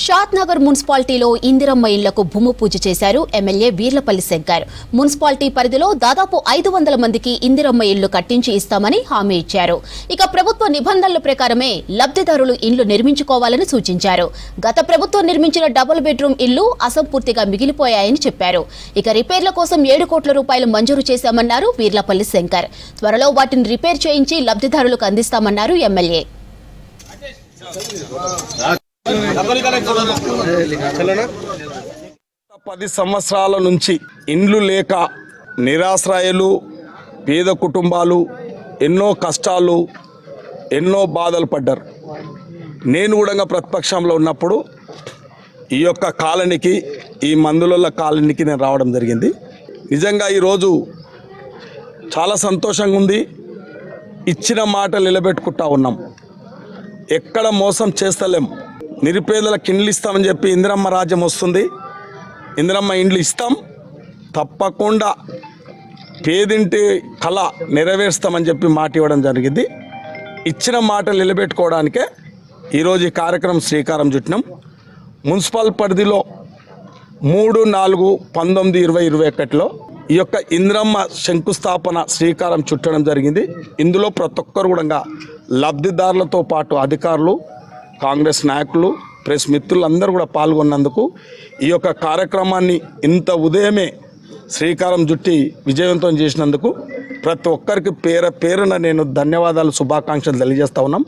షాద్నగర్ మున్సిపాలిటీలో ఇందిరమ్మ ఇళ్లకు భూమి పూజ చేశారు ఎమ్మెల్యే వీర్లపల్లి శంకర్. మున్సిపాలిటీ పరిధిలో దాదాపు 500 మందికి ఇందిరమ్మ ఇళ్లు కట్టించి ఇస్తామని హామీ ఇచ్చారు. ఇక ప్రభుత్వ నిబంధనల ప్రకారమే లబ్ధిదారులు ఇళ్లు నిర్మించుకోవాలని సూచించారు. గత ప్రభుత్వం నిర్మించిన డబుల్ బెడ్రూమ్ ఇళ్లు అసంపూర్తిగా మిగిలిపోయాయని చెప్పారు. ఇక రిపేర్ల కోసం 7 కోట్ల రూపాయలు మంజూరు చేశామన్నారు వీర్లపల్లి శంకర్. త్వరలో వాటిని రిపేర్ చేయించి లబ్ధిదారులకు అందిస్తామన్నారు ఎమ్మెల్యే. 10 సంవత్సరాల నుంచి ఇండ్లు లేక నిరాశ్రయులు, పేద కుటుంబాలు ఎన్నో కష్టాలు, ఎన్నో బాధలు పడ్డారు. నేను కూడా ప్రతిపక్షంలో ఉన్నప్పుడు ఈ యొక్క కాలనీకి, ఈ మందుల కాలనీకి నేను రావడం జరిగింది. నిజంగా ఈరోజు చాలా సంతోషంగా ఉంది. ఇచ్చిన మాట నిలబెట్టుకుంటా ఉన్నాం. ఎక్కడ మోసం చేస్తలేం. నిరుపేదలకు ఇండ్లు ఇస్తామని చెప్పి ఇందిరమ్మ రాజ్యం వస్తుంది. ఇందిరమ్మ ఇండ్లు ఇస్తాం, తప్పకుండా పేదింటి కళ నెరవేరుస్తామని చెప్పి మాట ఇవ్వడం జరిగింది. ఇచ్చిన మాట నిలబెట్టుకోవడానికే ఈరోజు ఈ కార్యక్రమం శ్రీకారం చుట్టినాం. మున్సిపల్ పరిధిలో 3, 4, 19, 20, 21లో ఈ యొక్క ఇందిరమ్మ శంకుస్థాపన శ్రీకారం చుట్టడం జరిగింది. ఇందులో ప్రతి ఒక్కరు కూడా లబ్ధిదారులతో పాటు అధికారులు, కాంగ్రెస్ నాయకులు, ప్రెస్ మిత్రులు అందరూ కూడా పాల్గొన్నందుకు, ఈ యొక్క కార్యక్రమాన్ని ఇంత ఉదయమే శ్రీకారం చుట్టి విజయవంతం చేసినందుకు ప్రతి ఒక్కరికి పేరున నేను ధన్యవాదాలు, శుభాకాంక్షలు తెలియజేస్తా ఉన్నాం.